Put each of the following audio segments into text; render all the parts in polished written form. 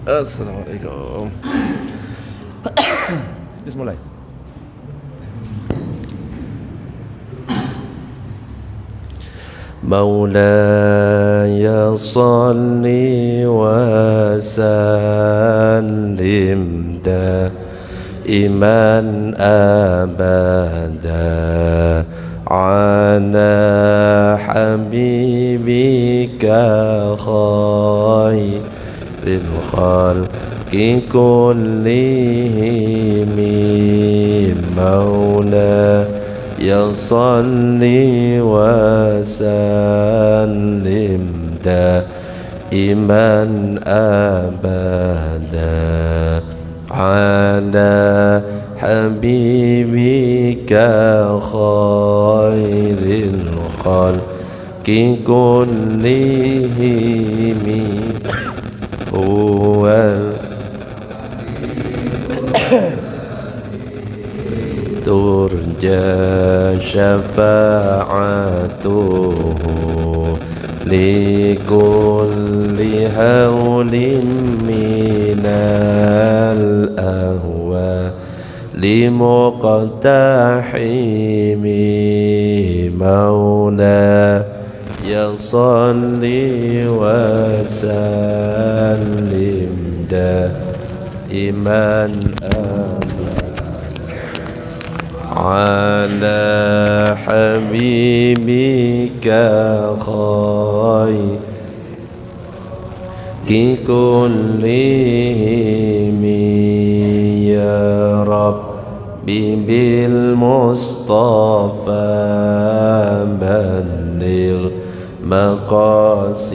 Assalamualaikum. Bismillah. مولاي صل وسلم دائما أبدا على حبيبك خير الخلق كلهم مولاي صل وسلم دائما أبدا على حبيبك خير الخلق كلهم هو ترجى شفاعته لكل هول من الأهوال لمقتحم مولاي صل وسلم دائما على حبيبك خير كلهم يا ربي بالمصطفى بلغ مقاصدنا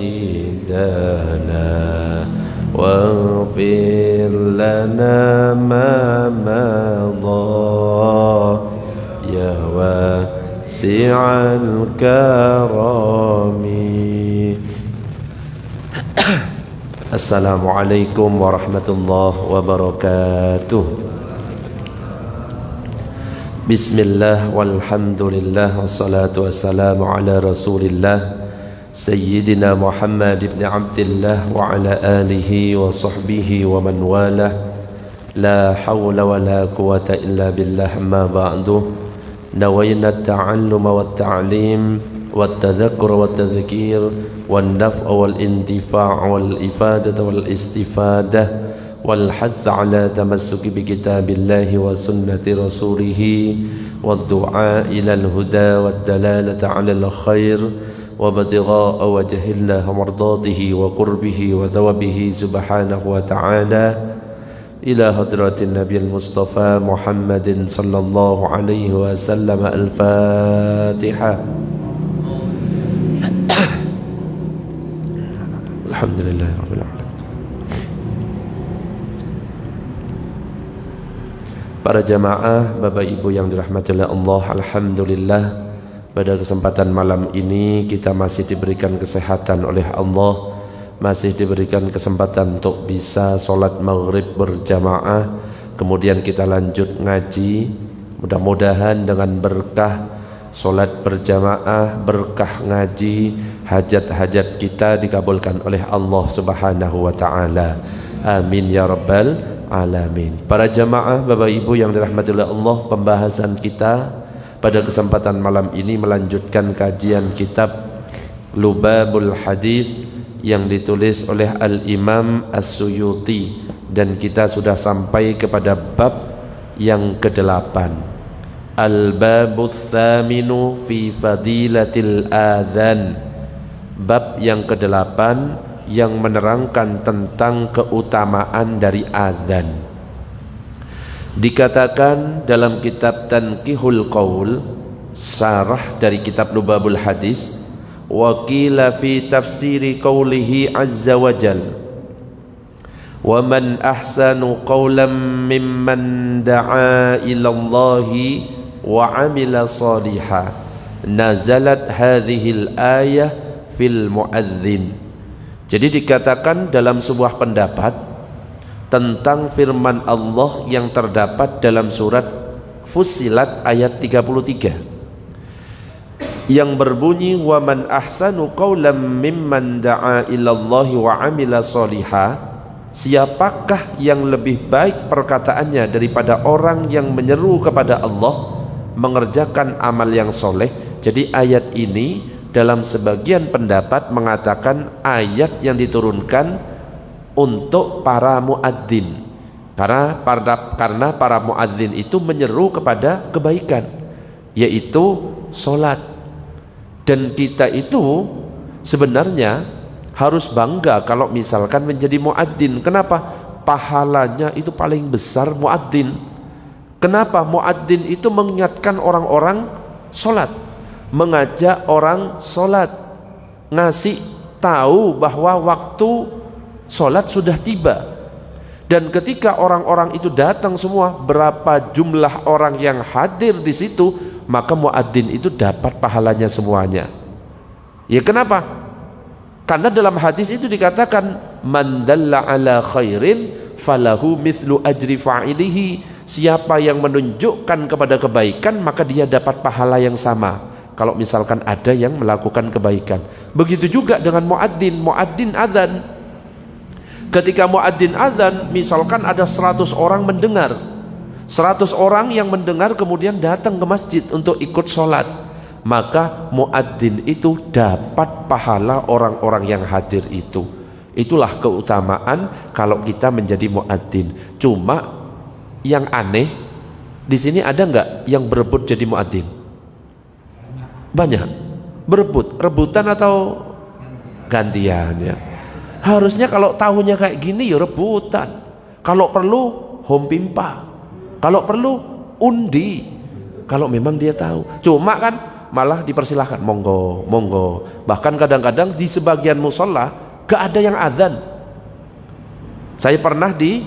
واغفر لنا ما مضى يا واسع الكرم. Assalamualaikum warahmatullahi wabarakatuh. Bismillah walhamdulillah wassalatu wassalamu ala rasulillah Sayyidina Muhammad ibn Abdillah wa ala alihi wa sahbihi wa man walah. La hawla wa la quwata illa billah ma ba'du. Nawayna at-ta'alluma wa at-ta'lim wa at-tadhakkura wa at-tadhkir wa an-naf'a wal intifa' wal ifadata wal istifadah wal hath ala tamassuki bi kitabillahi wa sunnati rasulih wa ad-du'a ila al-huda wa ad-dalalata ala al-khair wa batigha'a wajhillah mardatihi wa qurbihi wa thawabihi subhanahu wa ta'ala ila hadratin nabiyil mustafa Muhammadin sallallahu alaihi wasallam. Al-Fatihah. Alhamdulillahirabbil alamin. Para jamaah, Bapak Ibu yang dirahmati oleh Allah, alhamdulillah pada kesempatan malam ini kita masih diberikan kesehatan oleh Allah, masih diberikan kesempatan untuk bisa sholat maghrib berjamaah, kemudian kita lanjut ngaji. Mudah-mudahan dengan berkah sholat berjamaah, berkah ngaji, hajat-hajat kita dikabulkan oleh Allah subhanahu wa ta'ala. Amin ya rabbal alamin. Para jamaah, Bapak Ibu yang dirahmati oleh Allah, pembahasan kita pada kesempatan malam ini melanjutkan kajian kitab Lubabul Hadis yang ditulis oleh Al-Imam As-Suyuti, dan kita sudah sampai kepada bab yang ke-8, Al-Babus Thaminu fi Fadilatil Adhan, bab yang ke-8 yang menerangkan tentang keutamaan dari azan. Dikatakan dalam kitab Tanqihul Qaul, syarah dari kitab Lubabul Hadis, wa qila fi tafsiri qawlihi azza wa jal wa man ahsanu qawlan mimman da'a ilallahi wa amila salihan nazalat hadhil ayah fil muadzin. Jadi dikatakan dalam sebuah pendapat tentang firman Allah yang terdapat dalam surat Fussilat ayat 33 yang berbunyi wa man ahsanu qawlan mimman da'a ilallahi wa amila saliha, siapakah yang lebih baik perkataannya daripada orang yang menyeru kepada Allah mengerjakan amal yang soleh. Jadi ayat ini dalam sebagian pendapat mengatakan ayat yang diturunkan untuk para muadzin, karena para muadzin itu menyeru kepada kebaikan, yaitu solat. Dan kita itu sebenarnya harus bangga kalau misalkan menjadi muadzin. Kenapa? Pahalanya itu paling besar muadzin. Kenapa? Muadzin itu mengingatkan orang-orang solat, mengajak orang solat, ngasih tahu bahwa waktu solat sudah tiba. Dan ketika orang-orang itu datang semua, berapa jumlah orang yang hadir di situ, maka muadzin itu dapat pahalanya semuanya. Ya, kenapa? Karena dalam hadis itu dikatakan man dalla ala khairin falahu mithlu ajri fa'ilihi. Siapa yang menunjukkan kepada kebaikan maka dia dapat pahala yang sama kalau misalkan ada yang melakukan kebaikan. Begitu juga dengan muadzin azan. Ketika muadzin azan, misalkan ada 100 orang mendengar, 100 orang yang mendengar kemudian datang ke masjid untuk ikut sholat, maka muadzin itu dapat pahala orang-orang yang hadir itu. Itulah keutamaan kalau kita menjadi muadzin. Cuma yang aneh di sini, ada nggak yang berebut jadi muadzin? Banyak. Rebutan atau gantian ya. Harusnya kalau tahunya kayak gini ya rebutan. Kalau perlu home pimpa, kalau perlu undi, kalau memang dia tahu. Cuma kan malah dipersilahkan, monggo, monggo. Bahkan kadang-kadang di sebagian musola gak ada yang azan. Saya pernah di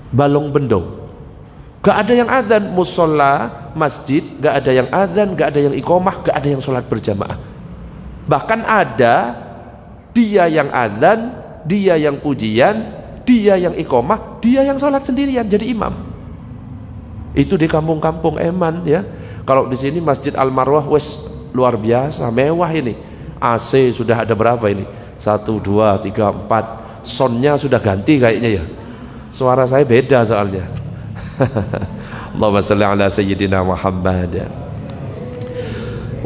Balong Bendong, gak ada yang azan. Musola masjid gak ada yang azan, gak ada yang iqomah, gak ada yang sholat berjamaah. Bahkan ada dia yang azan, dia yang pujian, dia yang iqomah, dia yang sholat sendirian jadi imam. Itu di kampung-kampung eman ya. Kalau di sini Masjid Al Marwah wes luar biasa mewah ini. AC sudah ada berapa ini? 1, 2, 3, 4. Soundnya sudah ganti kayaknya ya. Suara saya beda soalnya. Allahumma salli ala sayyidina Muhammad.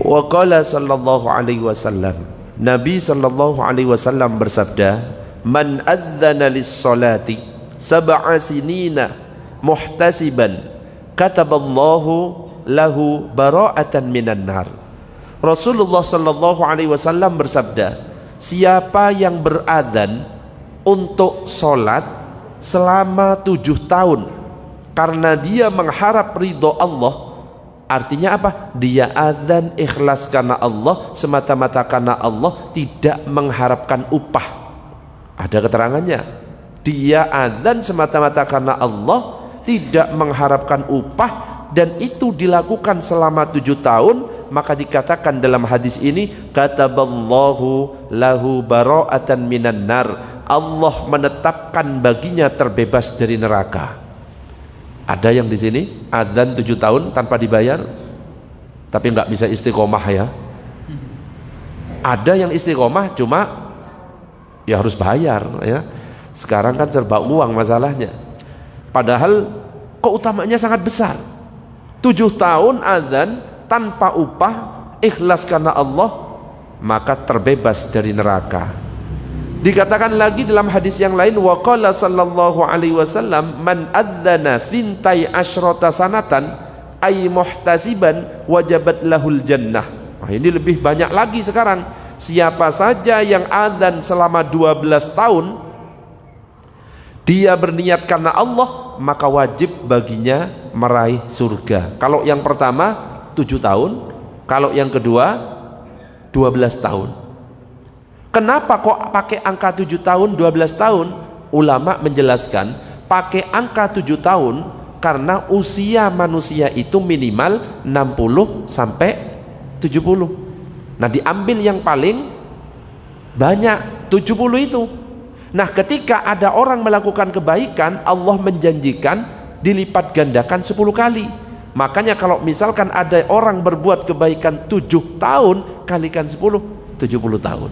Wa qala sallallahu alaihi wasallam, Nabi sallallahu alaihi wasallam bersabda, man adzana lis-salati sab'a sinina muhtasiban kataballahu lahu bara'atan minan nar. Rasulullah sallallahu alaihi wasallam bersabda, siapa yang berazan untuk salat selama 7 tahun karena dia mengharap ridho Allah, artinya apa? Dia azan ikhlas karena Allah, semata-mata karena Allah, tidak mengharapkan upah. Ada keterangannya, dia azan semata-mata karena Allah, tidak mengharapkan upah, dan itu dilakukan selama 7 tahun, maka dikatakan dalam hadis ini, kataballahu lahu bara'atan minan nar, Allah menetapkan baginya terbebas dari neraka. Ada yang di sini azan 7 tahun tanpa dibayar, tapi nggak bisa istiqomah ya. Ada yang istiqomah cuma ya harus bayar ya. Sekarang kan serba uang masalahnya. Padahal keutamanya sangat besar. 7 tahun azan tanpa upah, ikhlas karena Allah, maka terbebas dari neraka. Dikatakan lagi dalam hadis yang lain, wa qala sallallahu alaihi wasallam, man adzana sintai asyrata sanatan ay muhtasiban wajabat lahul jannah. Nah, ini lebih banyak lagi sekarang. Siapa saja yang azan selama 12 tahun, dia berniat karena Allah, maka wajib baginya meraih surga. Kalau yang pertama 7 tahun, kalau yang kedua 12 tahun. Kenapa kok pakai angka 7 tahun, 12 tahun? Ulama menjelaskan pakai angka 7 tahun karena usia manusia itu minimal 60 sampai 70. Nah, diambil yang paling banyak 70 itu. Nah, ketika ada orang melakukan kebaikan, Allah menjanjikan dilipat gandakan 10 kali. Makanya kalau misalkan ada orang berbuat kebaikan 7 tahun, kalikan 10, 70 tahun.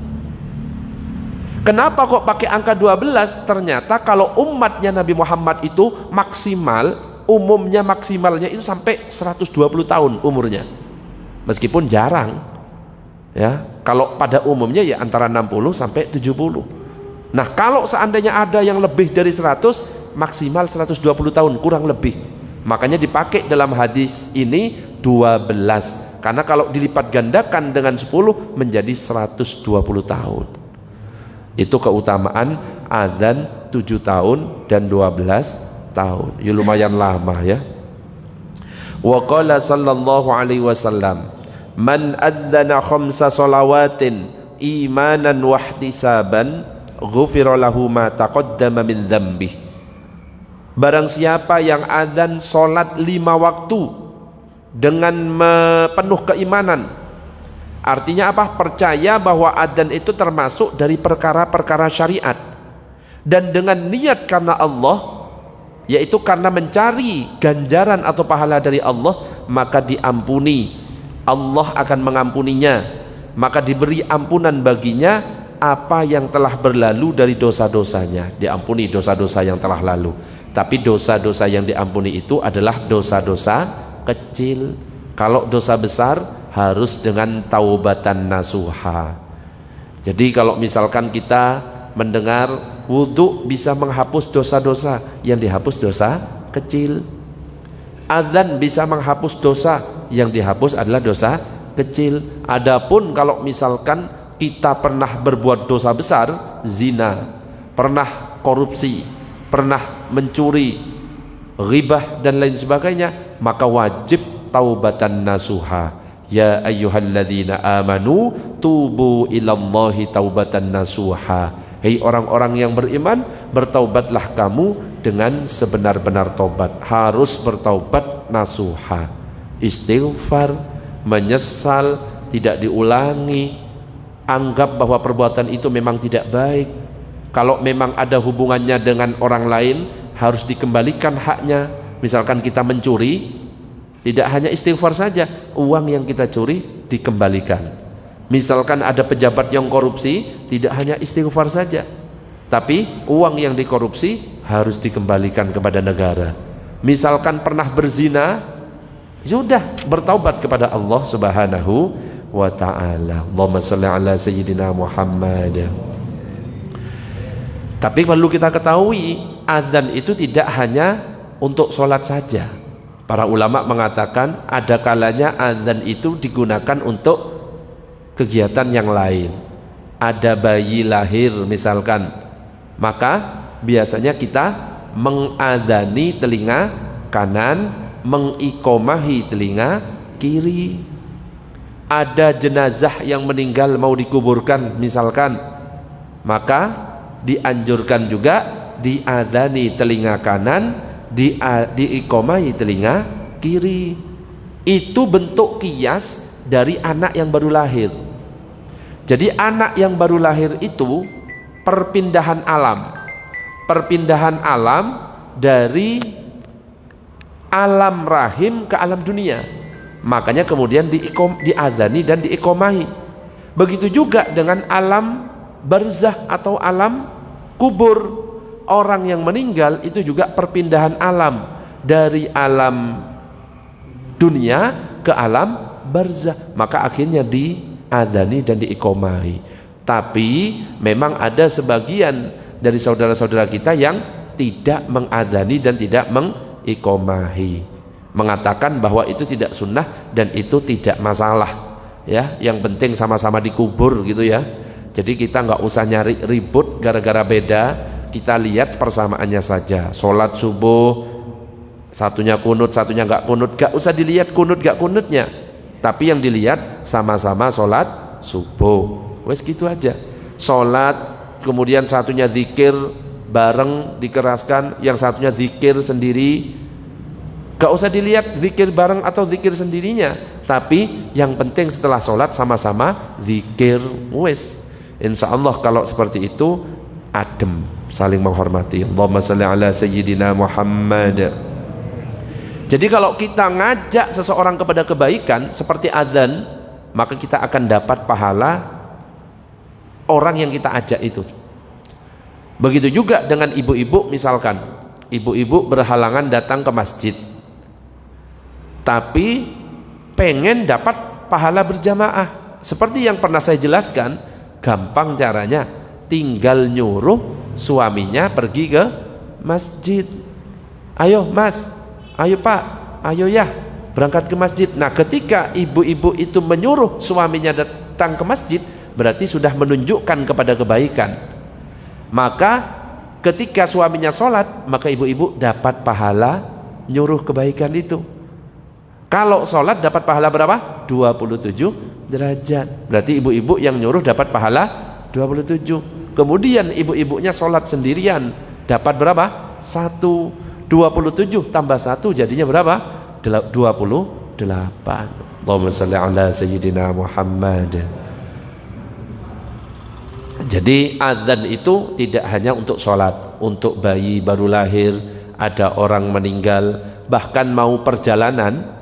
Kenapa kok pakai angka 12? Ternyata kalau umatnya Nabi Muhammad itu maksimal, umumnya maksimalnya itu sampai 120 tahun umurnya. Meskipun jarang. Ya, kalau pada umumnya ya antara 60 sampai 70. Nah, kalau seandainya ada yang lebih dari 100, maksimal 120 tahun kurang lebih. Makanya dipakai dalam hadis ini 12. Karena kalau dilipat gandakan dengan 10 menjadi 120 tahun. Itu keutamaan azan 7 tahun dan 12 tahun. Ya lumayan lama ya. Wa qala sallallahu alaihi wasallam, man adzana khamsa salawatin imanan wa ihtisaban ghufira lahu ma taqaddama min dzambi. Barang siapa yang azan salat 5 waktu dengan penuh keimanan, artinya apa? Percaya bahwa adzan itu termasuk dari perkara-perkara syariat, dan dengan niat karena Allah, yaitu karena mencari ganjaran atau pahala dari Allah, maka diampuni, Allah akan mengampuninya, maka diberi ampunan baginya apa yang telah berlalu dari dosa-dosanya. Diampuni dosa-dosa yang telah lalu, tapi dosa-dosa yang diampuni itu adalah dosa-dosa kecil. Kalau dosa besar harus dengan taubatan nasuha. Jadi kalau misalkan kita mendengar wudhu bisa menghapus dosa-dosa, yang dihapus dosa kecil. Azan bisa menghapus dosa, yang dihapus adalah dosa kecil. Adapun kalau misalkan kita pernah berbuat dosa besar, zina, pernah korupsi, pernah mencuri, ghibah dan lain sebagainya, maka wajib taubatan nasuha. Ya ayyuhalladzina amanu tubu ilallahi taubatan nasuha. Hei orang-orang yang beriman, bertaubatlah kamu dengan sebenar-benar taubat. Harus bertaubat nasuha, istighfar, menyesal, tidak diulangi, anggap bahwa perbuatan itu memang tidak baik. Kalau memang ada hubungannya dengan orang lain, harus dikembalikan haknya. Misalkan kita mencuri, tidak hanya istighfar saja, uang yang kita curi dikembalikan. Misalkan ada pejabat yang korupsi, tidak hanya istighfar saja, tapi uang yang dikorupsi harus dikembalikan kepada negara. Misalkan pernah berzina, sudah bertaubat kepada Allah Subhanahu wa ta'ala. Allahumma shalli ala sayyidina Muhammad. Tapi perlu kita ketahui, azan itu tidak hanya untuk sholat saja. Para ulama mengatakan ada kalanya azan itu digunakan untuk kegiatan yang lain. Ada bayi lahir misalkan, maka biasanya kita mengazani telinga kanan, mengiqomahi telinga kiri. Ada jenazah yang meninggal mau dikuburkan misalkan, maka dianjurkan juga diazani telinga kanan, diiqomahi telinga kiri. Itu bentuk kias dari anak yang baru lahir. Jadi anak yang baru lahir itu perpindahan alam dari alam rahim ke alam dunia. Makanya kemudian diazani dan diiqomahi. Begitu juga dengan alam barzah atau alam kubur. Orang yang meninggal itu juga perpindahan alam dari alam dunia ke alam barzah, maka akhirnya diazani dan diiqomahi. Tapi memang ada sebagian dari saudara-saudara kita yang tidak mengazani dan tidak mengiqomahi, mengatakan bahwa itu tidak sunnah dan itu tidak masalah ya, yang penting sama-sama dikubur gitu ya. Jadi kita nggak usah nyari ribut gara-gara beda. Kita lihat persamaannya saja. Sholat subuh, satunya kunut, satunya nggak kunut, nggak usah dilihat kunut nggak kunutnya, tapi yang dilihat sama-sama sholat subuh. Wes gitu aja. Sholat, kemudian satunya zikir bareng dikeraskan, yang satunya zikir sendiri. Nggak usah dilihat zikir bareng atau zikir sendirinya, tapi yang penting setelah sholat sama-sama zikir. Wes, insya Allah kalau seperti itu adem, saling menghormati. Allahumma shalli ala sayyidina Muhammad. Jadi kalau kita ngajak seseorang kepada kebaikan seperti azan, maka kita akan dapat pahala orang yang kita ajak itu. Begitu juga dengan ibu-ibu, misalkan ibu-ibu berhalangan datang ke masjid tapi pengen dapat pahala berjamaah. Seperti yang pernah saya jelaskan, gampang caranya, tinggal nyuruh suaminya pergi ke masjid. Ayo mas, ayo pak, ayo ya, berangkat ke masjid. Nah ketika ibu-ibu itu menyuruh suaminya datang ke masjid, berarti sudah menunjukkan kepada kebaikan. Maka ketika suaminya sholat, maka ibu-ibu dapat pahala nyuruh kebaikan itu. Kalau sholat dapat pahala berapa? 27 derajat. Berarti ibu-ibu yang nyuruh dapat pahala 27. Kemudian ibu-ibunya sholat sendirian dapat berapa? 1. 27 tambah 1 jadinya berapa? 28. Allahumma salli ala sayyidina Muhammad. Jadi azan itu tidak hanya untuk sholat, untuk bayi baru lahir, ada orang meninggal, bahkan mau perjalanan,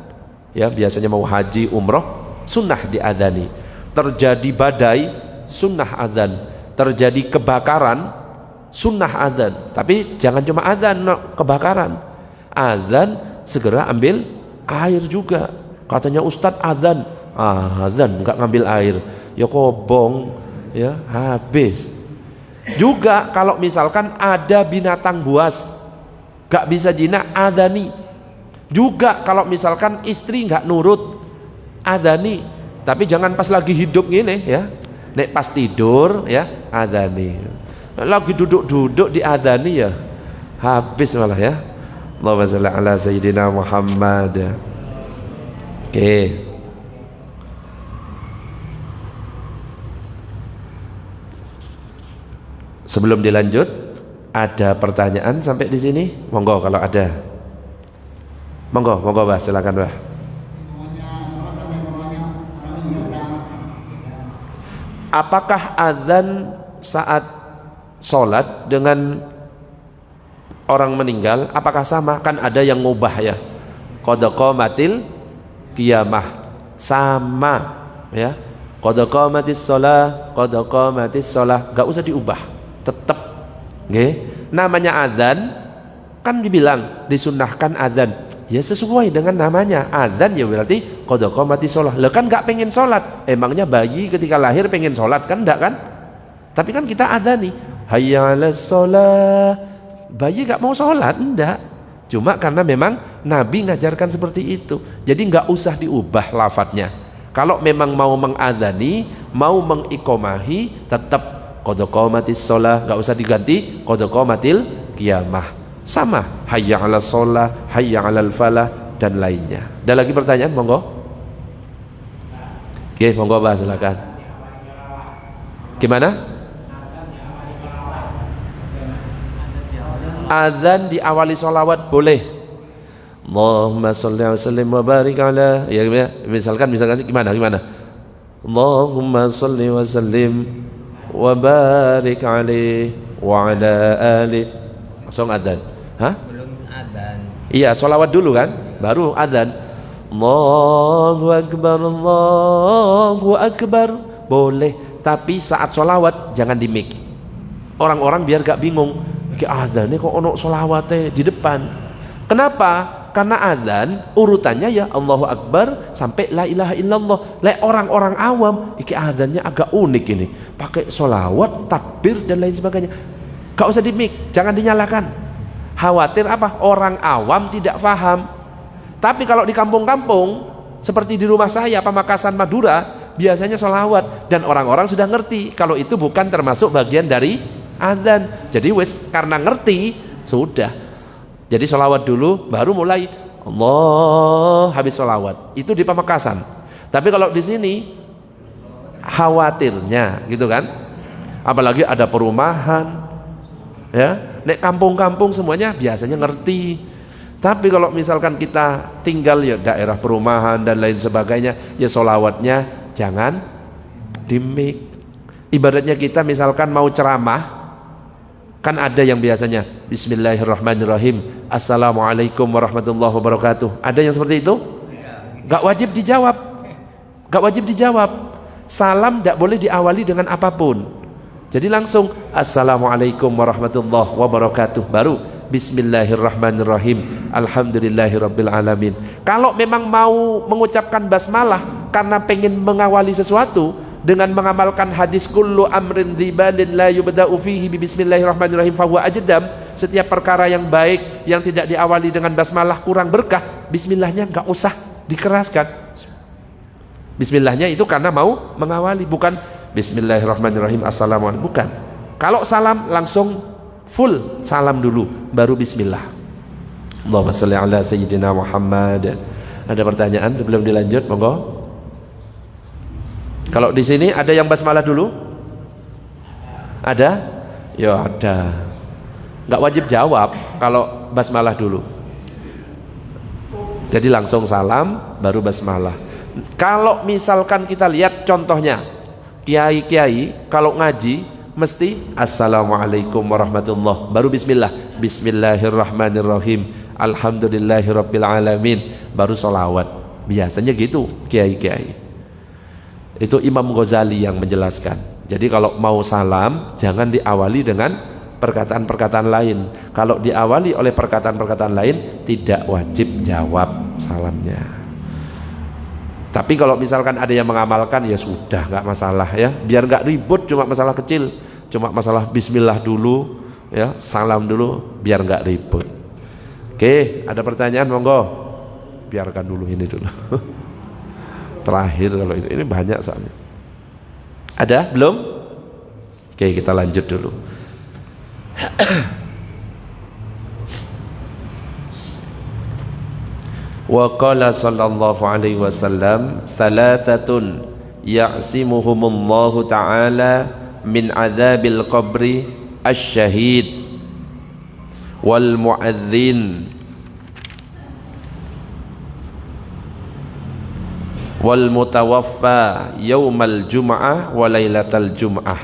ya biasanya mau haji, umroh, sunnah diadzani. Terjadi badai, sunnah azan. Terjadi kebakaran, sunnah azan. Tapi jangan cuma azan, no, kebakaran. Azan segera ambil air juga. Katanya Ustadz azan, azan nggak ngambil air, ya kobong, ya habis. Juga kalau misalkan ada binatang buas gak bisa jinak, adzani. Juga kalau misalkan istri gak nurut, adzani. Tapi jangan pas lagi hidup gini ya, nek pas tidur ya adzani. Lagi duduk-duduk di adzani ya habis malah ya. Allahumma shalli ala sayyidina Muhammad. Oke. Sebelum dilanjut, ada pertanyaan sampai di sini? Monggo kalau ada. Monggo, monggo Bah, silakan Bah. Apakah azan saat sholat dengan orang meninggal apakah sama? Kan ada yang ngubah ya. Qad qamatil qiyamah, sama ya. Qad qamatis shalah, qad qamatis shalah, enggak usah diubah, tetap nggih. Namanya azan kan dibilang disunnahkan azan, ya sesuai dengan namanya azan, ya berarti qad qamatis shalah. Lah kan enggak pengen sholat, emangnya bayi ketika lahir pengen sholat kan? Enggak kan? Tapi kan kita azani hayya 'alas shalah, bayi enggak mau sholat, enggak, cuma karena memang Nabi ngajarkan seperti itu, jadi enggak usah diubah lafadznya. Kalau memang mau mengazani, mau mengikomahi, tetap qad qamatis shalah, enggak usah diganti qad qamatil qiyamah, sama hayya 'alas shalah, hayya 'alal falah dan lainnya. Ada lagi pertanyaan? Monggo. Oke, monggo Pak, silakan. Gimana? Azan diawali sholawat boleh. Allahumma sholli wa sallim wa barik ala, ya misalkan gimana? Allahumma sholli wa sallim wa barik alaihi wa ala ali. Langsung azan. Hah? Belum azan. Iya, sholawat dulu kan, baru azan. Allahu akbar, boleh. Tapi saat sholawat jangan di mic. Orang-orang biar gak bingung, iki azannya kok ono sholawatnya di depan. Kenapa? Karena azan urutannya ya Allahu Akbar sampai la ilaha illallah. Le orang-orang awam iki azannya agak unik ini, pakai sholawat, takbir dan lain sebagainya. Gak usah di mic, jangan dinyalakan. Khawatir apa? Orang awam tidak paham. Tapi kalau di kampung-kampung seperti di rumah saya Pamekasan Madura, biasanya sholawat dan orang-orang sudah ngerti kalau itu bukan termasuk bagian dari azan. Jadi wes karena ngerti sudah. Jadi sholawat dulu baru mulai Allah, habis sholawat. Itu di Pamekasan. Tapi kalau di sini khawatirnya gitu kan. Apalagi ada perumahan. Ya, nek kampung-kampung semuanya biasanya ngerti. Tapi kalau misalkan kita tinggal ya daerah perumahan dan lain sebagainya, ya sholawatnya jangan di mic. Ibaratnya kita misalkan mau ceramah, kan ada yang biasanya Bismillahirrahmanirrahim, Assalamualaikum warahmatullahi wabarakatuh. Ada yang seperti itu? Gak wajib dijawab. Gak wajib dijawab. Salam gak boleh diawali dengan apapun. Jadi langsung assalamualaikum warahmatullahi wabarakatuh, baru bismillahirrahmanirrahim, alhamdulillahirabbil alamin. Kalau memang mau mengucapkan basmalah karena pengen mengawali sesuatu dengan mengamalkan hadis kullu amrin dzibalin la yubda'u fihi bi bismillahirrahmanirrahim fahuwa ajdam, setiap perkara yang baik yang tidak diawali dengan basmalah kurang berkah, bismillahnya enggak usah dikeraskan. Bismillahnya itu karena mau mengawali, bukan bismillahirrahmanirrahim assalamualaikum, bukan. Kalau salam langsung full salam dulu baru bismillah. Allahumma shalli ala sayyidina Muhammad. Ada pertanyaan sebelum dilanjut, monggo. Kalau di sini ada yang basmalah dulu? Ada? Ya ada. Enggak wajib jawab kalau basmalah dulu. Jadi langsung salam baru basmalah. Kalau misalkan kita lihat contohnya, kiai-kiai kalau ngaji mesti assalamualaikum warahmatullahi, baru bismillah, bismillahirrahmanirrahim, alhamdulillahirabbil alamin, baru sholawat. Biasanya gitu kiai-kiai. Itu Imam Ghazali yang menjelaskan. Jadi kalau mau salam jangan diawali dengan perkataan-perkataan lain. Kalau diawali oleh perkataan-perkataan lain tidak wajib jawab salamnya. Tapi kalau misalkan ada yang mengamalkan, ya sudah, nggak masalah ya, biar nggak ribut, cuma masalah kecil, cuma masalah bismillah dulu ya, salam dulu, biar nggak ribut. Oke, ada pertanyaan, monggo. Biarkan dulu ini dulu. Terakhir kalau itu, ini banyak soalnya. Ada belum? Oke, kita lanjut dulu. Wa qala sallallahu alaihi wasallam salasatun ya'simuhumullahu ta'ala min azabil qabri asy-syahid wal mu'adzin wal mutawaffa yaumal jum'ah wa lailatal jum'ah.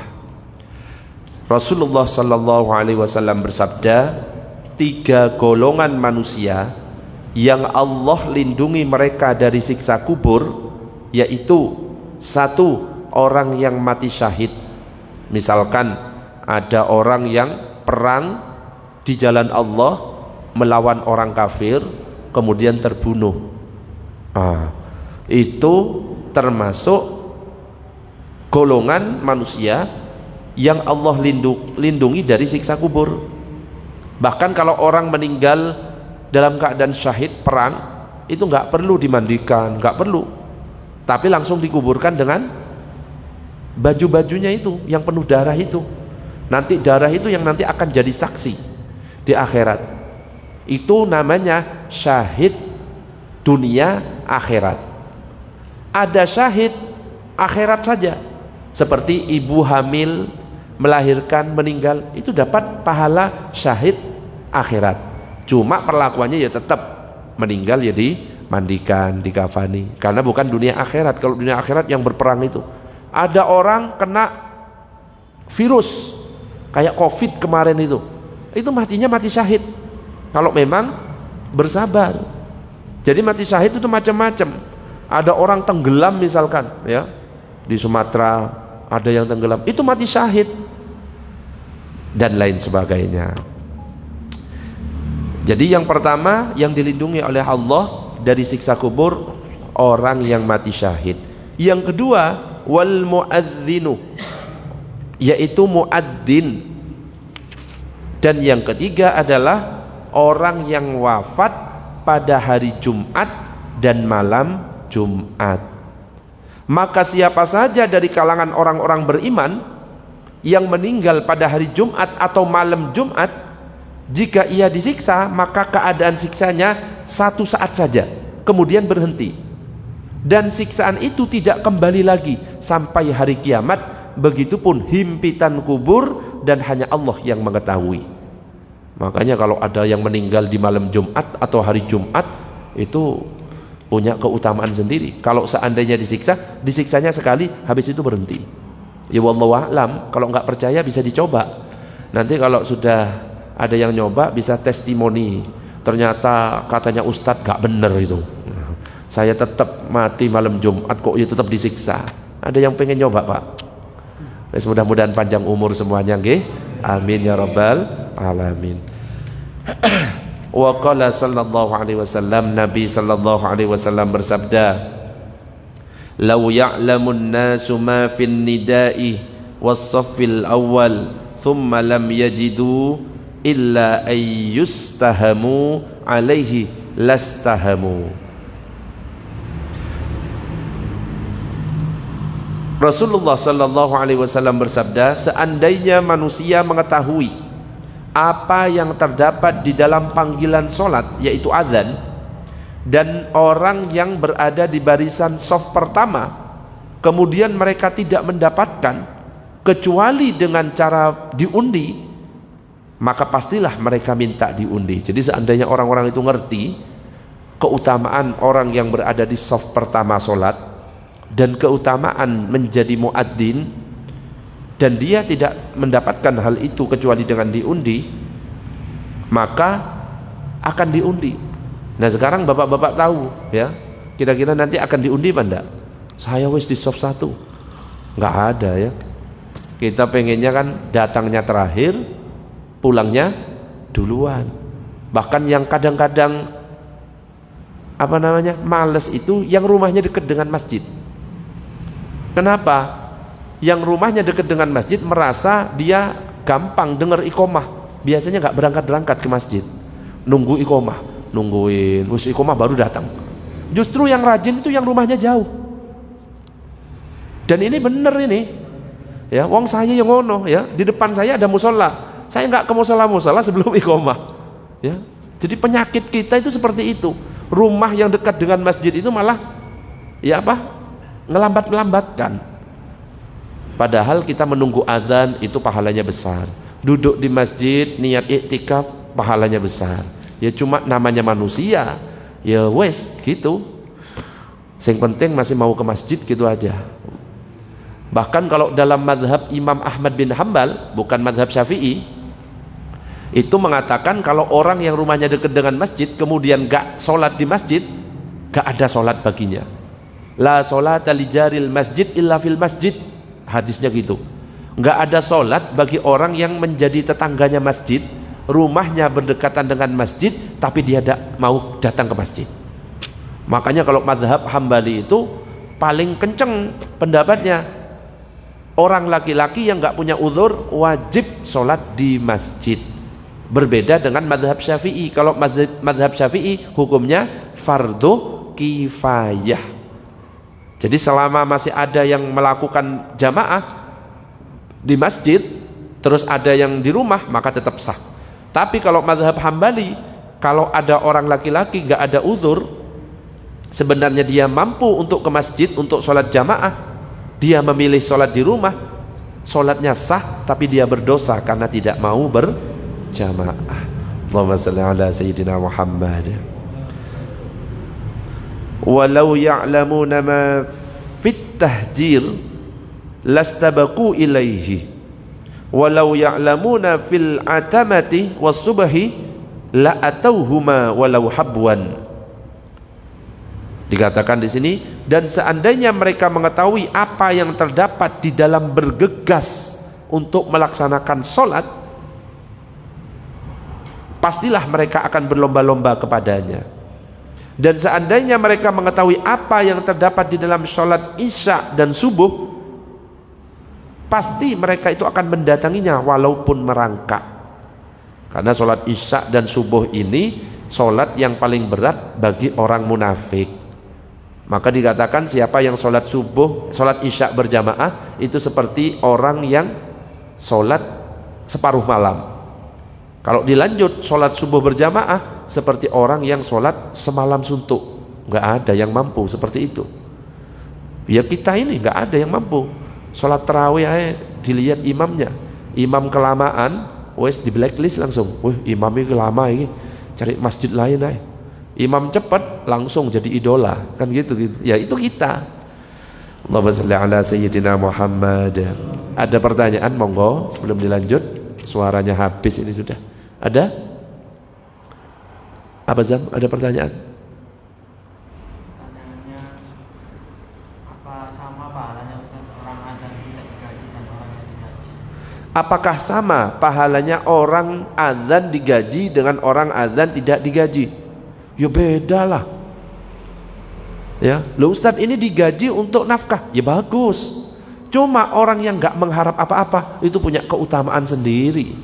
Rasulullah sallallahu alaihi wasallam bersabda, 3 golongan manusia yang Allah lindungi mereka dari siksa kubur, yaitu 1, orang yang mati syahid. Misalkan ada orang yang perang di jalan Allah melawan orang kafir kemudian terbunuh, itu termasuk golongan manusia yang Allah lindungi dari siksa kubur. Bahkan kalau orang meninggal dalam keadaan syahid perang, itu nggak perlu dimandikan, nggak perlu, tapi langsung dikuburkan dengan baju-bajunya itu yang penuh darah itu. Nanti darah itu yang nanti akan jadi saksi di akhirat. Itu namanya syahid dunia akhirat. Ada syahid akhirat saja, seperti ibu hamil melahirkan meninggal, itu dapat pahala syahid akhirat. Cuma perlakuannya ya tetap meninggal ya dimandikan, dikafani, karena bukan dunia akhirat. Kalau dunia akhirat yang berperang itu, ada orang kena virus kayak COVID kemarin itu matinya mati syahid kalau memang bersabar. Jadi mati syahid itu macam-macam. Ada orang tenggelam misalkan ya, di Sumatera ada yang tenggelam, itu mati syahid dan lain sebagainya. Jadi yang pertama yang dilindungi oleh Allah dari siksa kubur, orang yang mati syahid. Yang kedua, wal muadzinu, yaitu muadzin. Dan yang ketiga adalah orang yang wafat pada hari Jumat dan malam Jumat. Maka siapa saja dari kalangan orang-orang beriman yang meninggal pada hari Jumat atau malam Jumat, jika ia disiksa, maka keadaan siksanya 1 saat saja kemudian berhenti, dan siksaan itu tidak kembali lagi sampai hari kiamat. Begitupun himpitan kubur, dan hanya Allah yang mengetahui. Makanya kalau ada yang meninggal di malam Jumat atau hari Jumat, itu punya keutamaan sendiri. Kalau seandainya disiksanya sekali, habis itu berhenti. Ya wallahu a'lam. Kalau nggak percaya bisa dicoba. Nanti kalau sudah ada yang nyoba bisa testimoni, ternyata katanya Ustadz gak bener itu, saya tetap mati malam Jumat kok ya tetap disiksa. Ada yang pengen nyoba Pak? Wes mudah-mudahan panjang umur semuanya nggih. Amin ya rabbal alamin. Wa qala sallallahu alaihi wasallam, Nabi sallallahu alaihi wasallam bersabda, "Law ya'lamun nasu ma fin nida'i was-saffil awwal, thumma lam yajidu illa ayyustahamu alaihi lastahamu." Rasulullah sallallahu alaihi wasallam bersabda, seandainya manusia mengetahui apa yang terdapat di dalam panggilan solat, yaitu azan, dan orang yang berada di barisan shaf pertama kemudian mereka tidak mendapatkan kecuali dengan cara diundi, maka pastilah mereka minta diundi. Jadi seandainya orang-orang itu ngerti keutamaan orang yang berada di shaf pertama solat dan keutamaan menjadi muadzin, dan dia tidak mendapatkan hal itu kecuali dengan diundi, maka akan diundi. Nah sekarang bapak-bapak tahu ya, kira-kira nanti akan diundi apa enggak? Saya wis di shaf 1, nggak ada ya. Kita pengennya kan datangnya terakhir, pulangnya duluan. Bahkan yang kadang-kadang males itu yang rumahnya dekat dengan masjid. Kenapa? Yang rumahnya dekat dengan masjid merasa dia gampang dengar iqomah, biasanya nggak berangkat ke masjid, nunggu iqomah, nungguin us iqomah baru datang. Justru yang rajin itu yang rumahnya jauh. Dan ini bener ini ya, wong saya yang ngono ya, di depan saya ada musola, saya nggak ke musola sebelum iqomah ya. Jadi penyakit kita itu seperti itu, rumah yang dekat dengan masjid itu malah ya ngelambat-melambatkan. Padahal kita menunggu azan itu pahalanya besar, duduk di masjid niat iktikaf pahalanya besar. Ya cuma namanya manusia, ya wes gitu, yang penting masih mau ke masjid gitu aja. Bahkan kalau dalam mazhab Imam Ahmad bin Hambal, bukan mazhab Syafi'i, itu mengatakan kalau orang yang rumahnya dekat dengan masjid kemudian gak sholat di masjid, gak ada sholat baginya. La sholata li jaril masjid illa fil masjid, hadisnya gitu. Gak ada sholat bagi orang yang menjadi tetangganya masjid, rumahnya berdekatan dengan masjid tapi dia tidak mau datang ke masjid. Makanya kalau mazhab Hambali itu paling kenceng pendapatnya, orang laki-laki yang gak punya uzur wajib sholat di masjid. Berbeda dengan mazhab Syafi'i. Kalau mazhab Syafi'i hukumnya fardu kifayah. Jadi selama masih ada yang melakukan jamaah di masjid, terus ada yang di rumah, maka tetap sah. Tapi kalau mazhab Hambali, kalau ada orang laki-laki gak ada uzur, sebenarnya dia mampu untuk ke masjid untuk sholat jamaah, dia memilih sholat di rumah, sholatnya sah, tapi dia berdosa karena tidak mau berjamaah. Allahumma salli ala sayyidina Muhammad. Walau ya'lamuna ma fit tahjir lastabaku ilaihi walau ya'lamuna fil atamati was subhi la atauhuma walau habwan. Dikatakan di sini, dan seandainya mereka mengetahui apa yang terdapat di dalam bergegas untuk melaksanakan sholat, pastilah mereka akan berlomba-lomba kepadanya. Dan seandainya mereka mengetahui apa yang terdapat di dalam sholat isya dan subuh, pasti mereka itu akan mendatanginya walaupun merangkak. Karena sholat isya dan subuh ini sholat yang paling berat bagi orang munafik. Maka dikatakan siapa yang sholat subuh, sholat isya berjamaah itu seperti orang yang sholat separuh malam. Kalau dilanjut sholat subuh berjamaah seperti orang yang sholat semalam suntuk. Nggak ada yang mampu seperti itu. Ya kita ini nggak ada yang mampu. Sholat tarawih aja dilihat imamnya, imam kelamaan, wes di blacklist langsung. Wih imam ini lama ini, cari masjid lain aja. Imam cepat langsung jadi idola, kan gitu. Ya itu kita. Allahumma shalli ala sayyidina Muhammad. Ada pertanyaan monggo sebelum dilanjut, suaranya habis ini sudah. Ada? Apa Zam? Ada pertanyaan? Pertanyaannya, apa sama pahalanya Ustaz orang adzan tidak digaji dan orang yang Apakah sama pahalanya orang azan digaji dengan orang azan tidak digaji? Ya beda lah. Ya, loh Ustadz ini digaji untuk nafkah, ya bagus. Cuma orang yang nggak mengharap apa-apa itu punya keutamaan sendiri.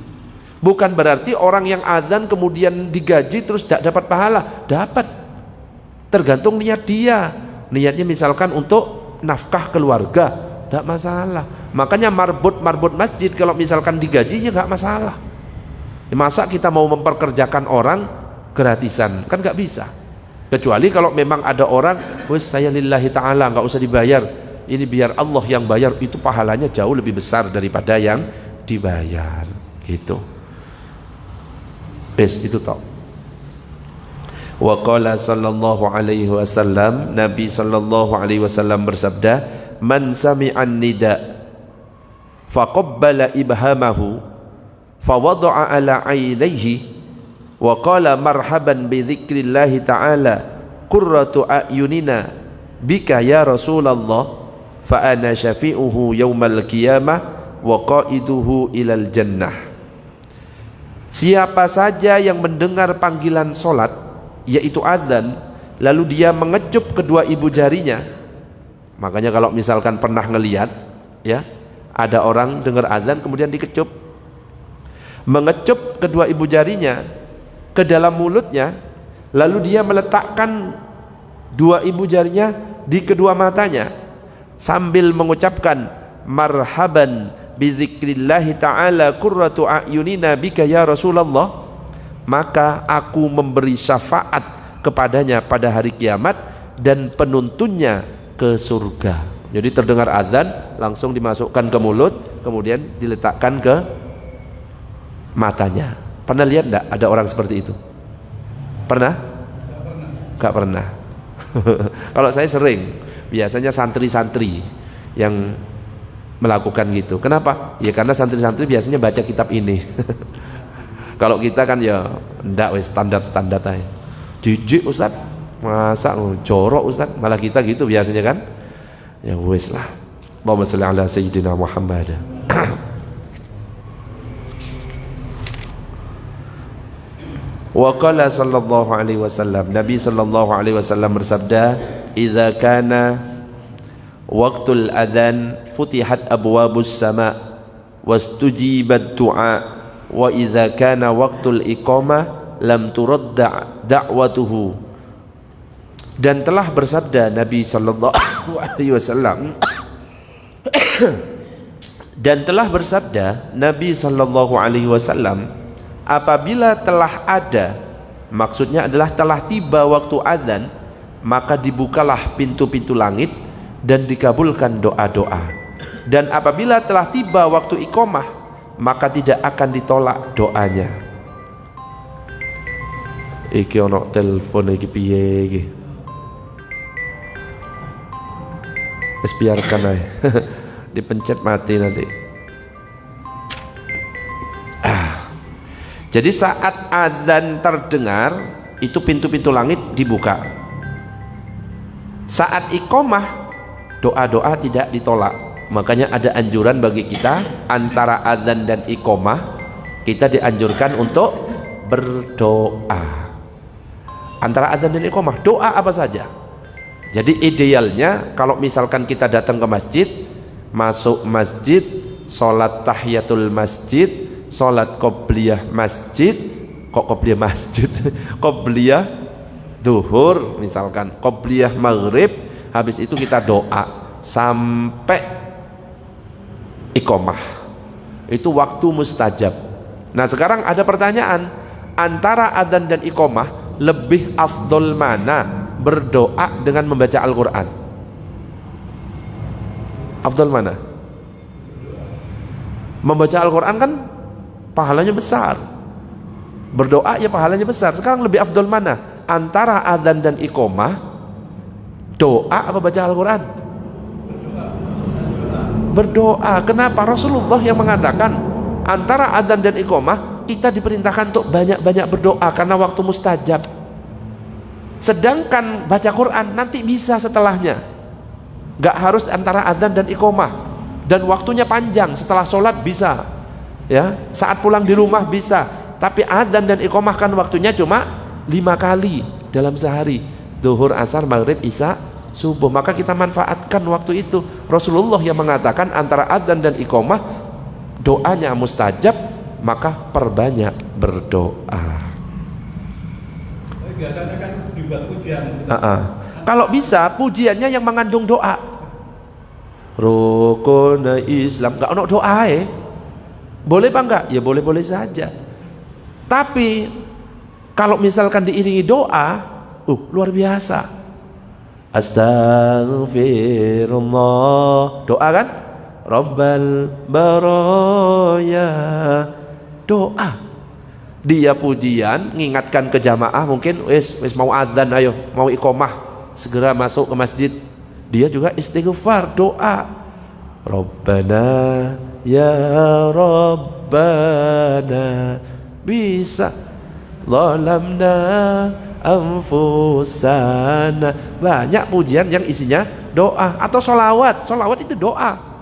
Bukan berarti orang yang azan kemudian digaji terus tidak dapat pahala, dapat. Tergantung niat dia. Niatnya misalkan untuk nafkah keluarga, tidak masalah. Makanya marbot masjid kalau misalkan digajinya nggak masalah. Ya, masa kita mau memperkerjakan orang gratisan, kan nggak bisa. Kecuali kalau memang ada orang, wes saya lillahi ta'ala nggak usah dibayar, ini biar Allah yang bayar, itu pahalanya jauh lebih besar daripada yang dibayar gitu. Itu toh. Wa qala sallallahu alaihi wasallam, Nabi sallallahu alaihi wasallam bersabda, man sami'an nida faqabbala ibhamahu fawadda'a ala ainaihi wa qala marhaban bi dzikrillahi ta'ala qurratu a'yunina bika ya Rasulullah fa ana syafi'uhu yaumal qiyamah wa qaiduhu ilal jannah. Siapa saja yang mendengar panggilan solat, yaitu azan, lalu dia mengecup kedua ibu jarinya. Makanya kalau misalkan pernah ngelihat, ya, ada orang dengar azan kemudian dikecup, mengecup kedua ibu jarinya ke dalam mulutnya, lalu dia meletakkan dua ibu jarinya di kedua matanya sambil mengucapkan marhaban bi dzikrillahi ta'ala qurratu a'yunina bika ya Rasulullah, maka aku memberi syafaat kepadanya pada hari kiamat dan penuntunnya ke surga. Jadi terdengar azan langsung dimasukkan ke mulut kemudian diletakkan ke matanya. Pernah lihat enggak ada orang seperti itu? Pernah? Enggak pernah. Kalau saya sering, biasanya santri-santri yang melakukan gitu. Kenapa? Ya karena santri-santri biasanya baca kitab ini. Kalau kita kan ya ndak wis standar-standar aja. Jijik Ustaz, masa jorok Ustaz, malah kita gitu biasanya kan. Ya wis lah. Allahumma shalli ala sayyidina Muhammad. Wa qala sallallahu alaihi wasallam, Nabi sallallahu alaihi wasallam bersabda, idza kana waqtul adzan futihat abwabus sama wastujibat du'a wa idza kana waqtul iqamah lam turad da'watuhu. Dan telah bersabda Nabi sallallahu alaihi wasallam dan telah bersabda Nabi sallallahu alaihi wasallam, apabila telah ada, maksudnya adalah telah tiba waktu azan, maka dibukalah pintu-pintu langit dan dikabulkan doa-doa. Dan apabila telah tiba waktu iqamah, maka tidak akan ditolak doanya. Iki ono telepon iki piye iki? Wis biarkan aja. Dipencet mati nanti. Jadi saat azan terdengar, itu pintu-pintu langit dibuka. Saat iqamah, doa-doa tidak ditolak. Makanya ada anjuran bagi kita, antara azan dan iqamah kita dianjurkan untuk berdoa. Antara azan dan iqamah, doa apa saja. Jadi idealnya kalau misalkan kita datang ke masjid, masuk masjid, sholat tahiyatul masjid, sholat qobliyah masjid, kok qobliyah masjid, qobliyah duhur misalkan, qobliyah maghrib, habis itu kita doa sampai iqamah. Itu waktu mustajab. Nah sekarang ada pertanyaan, antara azan dan iqamah lebih afdol mana berdoa dengan membaca Al-Quran? Afdol mana? Membaca Al-Quran kan pahalanya besar, berdoa ya pahalanya besar. Sekarang lebih afdol mana? Antara azan dan iqamah, doa apa baca Al-Quran? Berdoa. Kenapa? Rasulullah yang mengatakan antara azan dan iqamah kita diperintahkan untuk banyak-banyak berdoa karena waktu mustajab. Sedangkan baca Quran nanti bisa setelahnya, gak harus antara azan dan iqamah, dan waktunya panjang. Setelah sholat bisa, Ya, saat pulang di rumah bisa, tapi adzan dan iqamah kan waktunya cuma 5 kali dalam sehari, zuhur, asar, maghrib, isya, subuh. Maka kita manfaatkan waktu itu. Rasulullah yang mengatakan antara adzan dan iqamah doanya mustajab, maka perbanyak berdoa. Kalau bisa pujiannya yang mengandung doa. Rukun Islam gak ono doa boleh apa enggak? Ya boleh-boleh saja. Tapi kalau misalkan diiringi doa, luar biasa. Astaghfirullah, doa kan? Rabbal baraya, doa. Dia pujian, mengingatkan ke jamaah, mungkin wis mau azan, ayo mau iqomah, segera masuk ke masjid. Dia juga istighfar, doa. Rabbana ya Rabbana, bisa. Zalamna anfusana. Banyak pujian yang isinya doa. Atau sholawat, sholawat itu doa.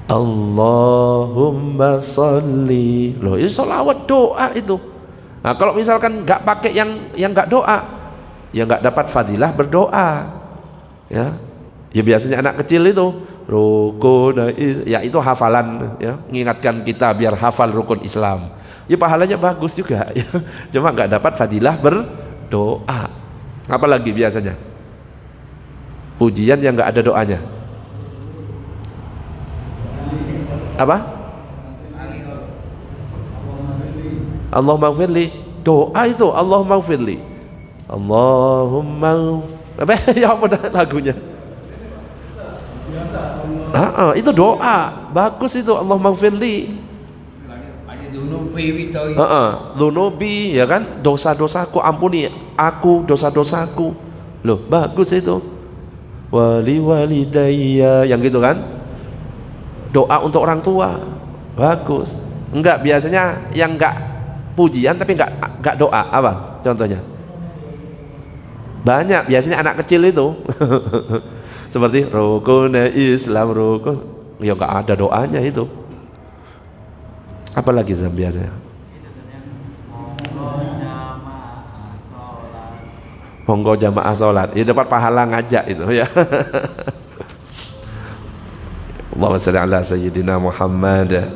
Allahumma sholli, loh itu sholawat, doa itu. Nah kalau misalkan nggak pakai yang nggak doa, ya nggak dapat fadilah berdoa. Ya biasanya anak kecil itu rukun, ya itu hafalan, ya mengingatkan kita biar hafal rukun Islam. Ya pahalanya bagus juga, ya. Cuma nggak dapat fadilah berdoa. Apalagi biasanya pujian yang nggak ada doanya. Apa? Allahumma gfirli, doa itu Allahumma gfirli. Allahumma apa ya apa lagunya? Itu doa bagus itu, Allahumma gfirli. Dzunubi, ya kan, dosa-dosaku, ampuni aku dosa-dosaku. Loh bagus itu. Wali walidayya, yang gitu kan, doa untuk orang tua, bagus. Enggak, biasanya yang enggak pujian tapi enggak doa, apa contohnya? Banyak, biasanya anak kecil itu seperti rukun Islam, rukun, ya enggak ada doanya itu. Apalagi biasanya monggo jamaah sholat, ya dapat pahala ngajak itu ya. Allahumma shalli ala sayyidina Muhammad.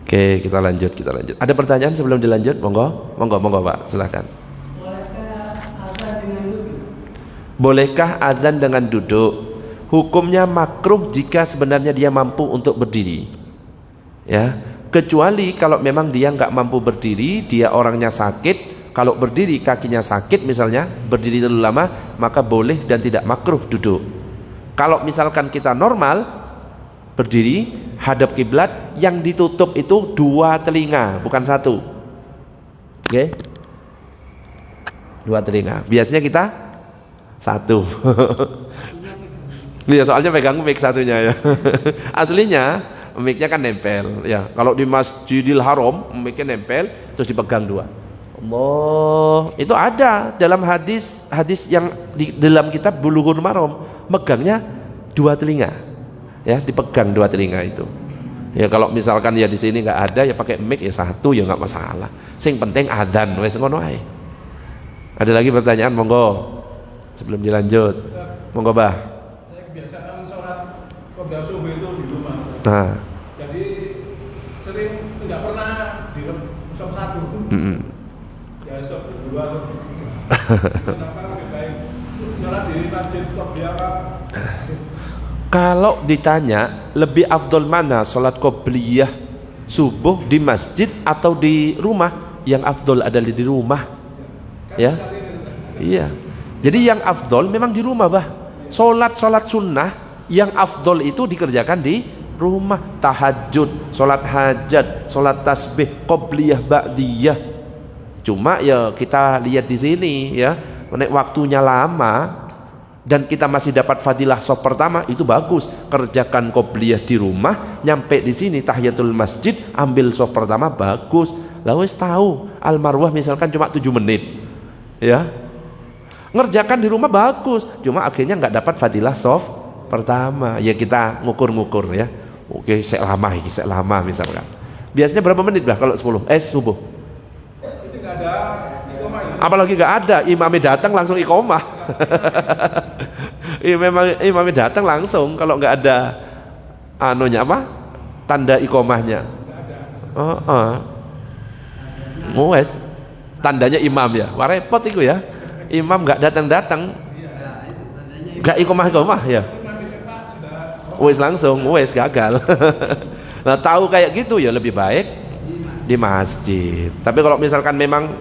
Oke, kita lanjut. Ada pertanyaan sebelum dilanjut? Monggo Pak, silakan. Bolehkah azan dengan duduk? Hukumnya makruh jika sebenarnya dia mampu untuk berdiri. Ya, kecuali kalau memang dia nggak mampu berdiri, dia orangnya sakit. Kalau berdiri kakinya sakit misalnya, berdiri terlalu lama, maka boleh dan tidak makruh duduk. Kalau misalkan kita normal berdiri hadap kiblat, yang ditutup itu 2 telinga, bukan 1. Oke? 2 telinga. Biasanya kita 1. Iya, soalnya pegang mic satunya ya. Aslinya mic-nya kan nempel ya. Kalau di Masjidil Haram mic-nya nempel terus dipegang 2. Allah, itu ada dalam hadis yang di dalam kitab Bulughul Maram, megangnya 2 telinga, ya dipegang 2 telinga itu. Ya kalau misalkan ya di sini nggak ada, ya pakai mic ya 1, ya nggak masalah. Sing penting adzan wes ngono ae. Ada lagi pertanyaan, monggo sebelum dilanjut, monggo Bah. Saya kebiasaan sholat qiyam subuh itu di rumah. Nah, jadi sering tidak pernah di shop 1. Ya shop 2, shop 3. Kenapa lebih baik sholat di masjid qobliyah? kalau ditanya lebih afdol mana, sholat qobliyah subuh di masjid atau di rumah? Yang afdol adalah di rumah, ya. Iya. Jadi yang afdol memang di rumah Bah. Sholat sunnah yang afdol itu dikerjakan di rumah. Tahajud, sholat hajat, sholat tasbih, qobliyah, ba'diyah. Cuma ya kita lihat di sini ya, waktunya lama dan kita masih dapat fadilah shaf pertama, itu bagus. Kerjakan qobliyah di rumah, nyampe di sini tahiyatul masjid, ambil shaf pertama, bagus. Lalu tahu al-marwah misalkan cuma 7 menit, ya ngerjakan di rumah bagus. Cuma akhirnya nggak dapat fadilah shaf pertama. Ya kita ngukur-ngukur ya. Oke, saya lama misalkan. Biasanya berapa menit lah kalau 10? Subuh. Itu nggak ada iqomah ya? Apalagi nggak ada, imamnya datang langsung iqomah. Memang imamnya datang langsung kalau nggak ada anunya apa? Tanda iqomahnya. Wes tandanya imam ya. Wah repot itu ya. Imam nggak datang, nggak iqomah ya. Wes langsung, wes gagal. Nah tahu kayak gitu ya lebih baik di masjid. Tapi kalau misalkan memang,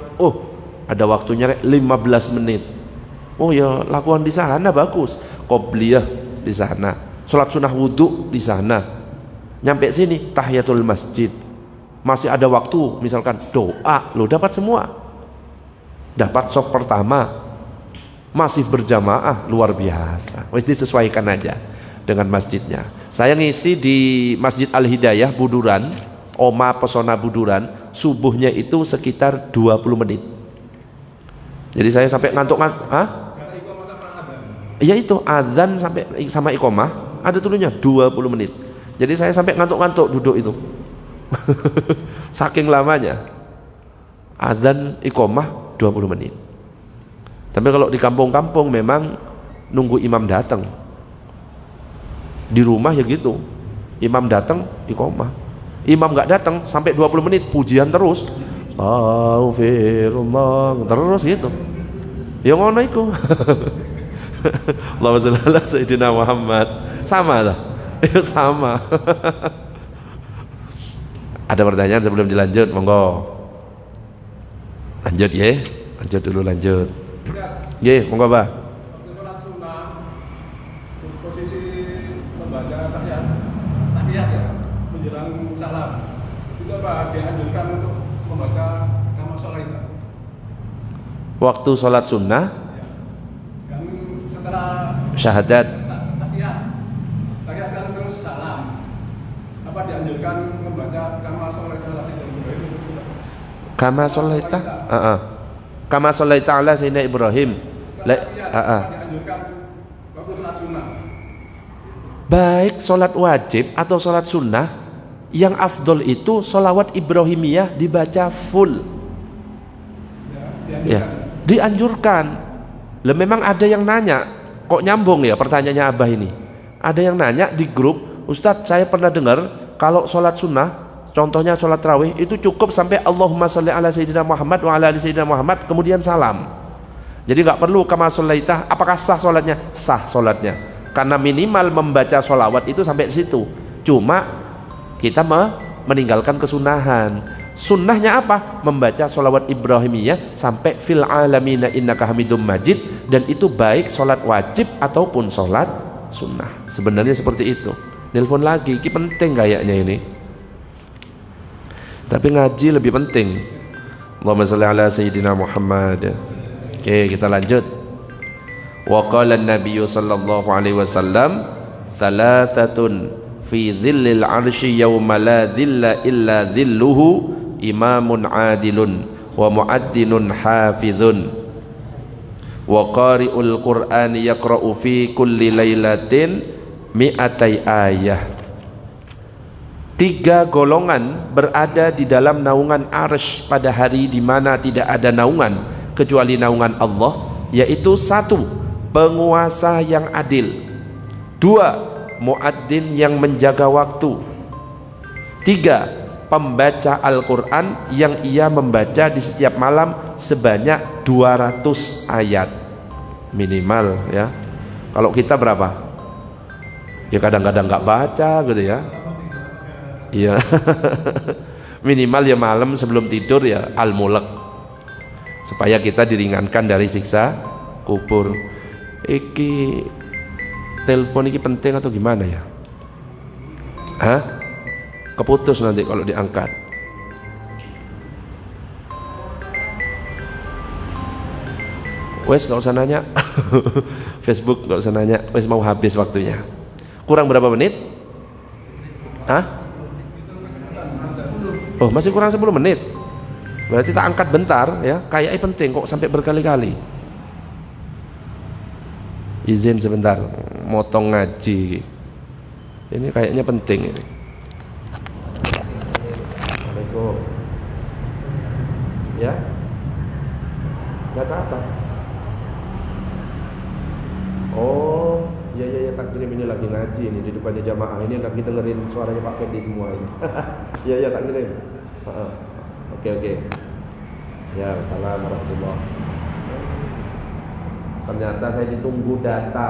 ada waktunya 15 menit. Oh ya lakukan di sana bagus. Qobliyah di sana, sholat sunnah wudhu di sana. Nyampe sini tahiyatul masjid. Masih ada waktu, misalkan doa, lo dapat semua. Dapat shaf pertama, masih berjamaah luar biasa. Wes disesuaikan aja dengan masjidnya. Saya ngisi di Masjid Al-Hidayah Buduran, Oma Pesona Buduran, subuhnya itu sekitar 20 menit. Jadi saya sampai ngantuk-ngantuk. Iya itu azan sampai sama iqomah ada tulisnya 20 menit. Jadi saya sampai ngantuk-ngantuk duduk itu. Saking lamanya. Azan iqomah 20 menit. Tapi kalau di kampung-kampung memang nunggu imam datang. Di rumah ya gitu. Imam datang iqomah. Imam nggak datang sampai 20 menit pujian terus. Astaghfirullah terus gitu. Ya ngono iku. Allahumma shalli ala sayyidina Muhammad. Sama lah. Ya sama. Ada pertanyaan sebelum dilanjut, monggo. Lanjut ya. Lanjut dulu lanjut. Nggih, monggo, Pak. Sholat sunnah, posisi membaca tahiyat ya, menjelang salam. Itu apa dianjurkan untuk membaca kama sholaita? Waktu sholat sunnah Yang setelah syahadat tahiyat kan terus salam. Apa dianjurkan membaca kama sholaita ala sayyidina Ibrahim? kama sholaita kama sholaita ala sayyidina Ibrahim. Dianjurkan waktu sholat sunnah. Baik sholat wajib atau sholat sunnah, yang afdol itu sholawat Ibrahimiyah dibaca full. Ya, dianjurkan. Lah memang ada yang nanya, kok nyambung ya pertanyaannya Abah ini. Ada yang nanya di grup, Ustadz saya pernah dengar kalau sholat sunnah, contohnya sholat tarawih itu cukup sampai Allahumma sholli ala sayyidina Muhammad wa ala ali sayyidina Muhammad kemudian salam. Jadi nggak perlu kama sholaita. Apakah sah sholatnya? Sah sholatnya. Karena minimal membaca sholawat itu sampai di situ. Cuma kita meninggalkan kesunahan. Sunnahnya apa? Membaca sholawat Ibrahimiyah sampai fil alamina innaka hamidum majid, dan itu baik sholat wajib ataupun sholat sunnah. Sebenarnya seperti itu. Nelpon lagi, ini penting kayaknya ini. Tapi ngaji lebih penting. Allahumma sholli ala sayyidina Muhammad. Oke, kita lanjut. Wa qala an-nabiy sallallahu alaihi wasallam salasatun fi dhillil arsy yawma la dhilla illa dhilluhu imamun adilun wa muaddinun hafizun wa qari'ul qur'ani yaqra'u fi kulli lailatin mi'atai ayah. 3 golongan berada di dalam naungan arsy pada hari di mana tidak ada naungan kecuali naungan Allah, yaitu 1. Penguasa yang adil, 2. Muadzin yang menjaga waktu, 3. Pembaca Al-Quran yang ia membaca di setiap malam sebanyak 200 ayat minimal ya. Kalau kita berapa? Ya kadang-kadang nggak baca gitu ya. Iya. Minimal ya malam sebelum tidur ya Al-Mulk, supaya kita diringankan dari siksa kubur. Iki telepon iki penting atau gimana ya? Hah? Keputus nanti kalau diangkat. Wes gak usah nanya. Facebook gak usah nanya. Wes mau habis waktunya. Kurang berapa menit? Hah? Oh masih kurang 10 menit. Berarti tak angkat bentar ya. Kayaknya penting kok sampai berkali-kali. Izin sebentar, motong ngaji. Ini kayaknya penting ini. Assalamualaikum. Ya? Gak apa? Oh, iya tak kirim, ini lagi ngaji ini di depannya jamaah ini, lagi dengerin suaranya Pak Fendi semua ini. Iya tak kirim. Oke. Ya, assalamualaikum warahmatullahi wabarakatuh. Ternyata saya ditunggu data.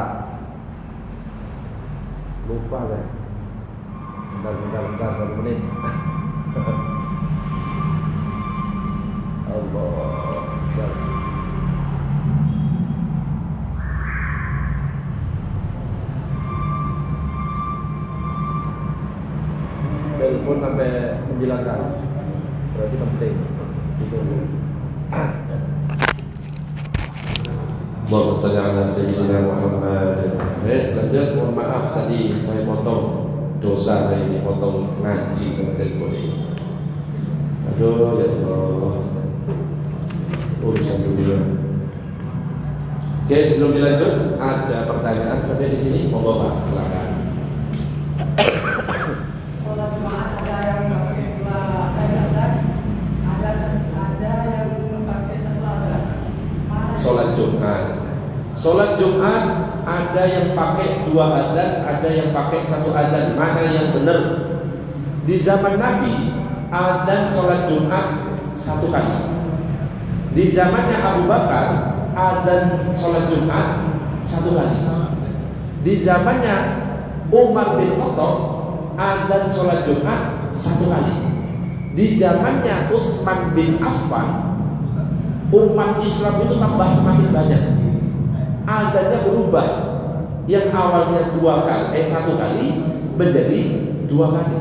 Lupa kan? Bentar 1 menit. Allah. Telepon sampai 9 kali. Berarti penting. Allahumma shalli ala sayyidina Muhammad. Lanjut, mohon maaf tadi saya potong. Dosa saya ini potong ngaji sama telepon ini. Aduh ya Allah. Urusan dunia. Oke, sebelum dilanjut ada pertanyaan sampai di sini, monggo Pak, silakan. Sholat Jumat ada yang pakai 2 azan, ada yang pakai 1 azan. Mana yang benar? Di zaman Nabi azan sholat Jumat 1 kali. Di zamannya Abu Bakar azan sholat Jumat 1 kali. Di zamannya Umar bin Khattab azan sholat Jumat 1 kali. Di zamannya Utsman bin Affan umat Islam itu tambah semakin banyak. Azannya berubah, yang awalnya 1 kali menjadi 2 kali.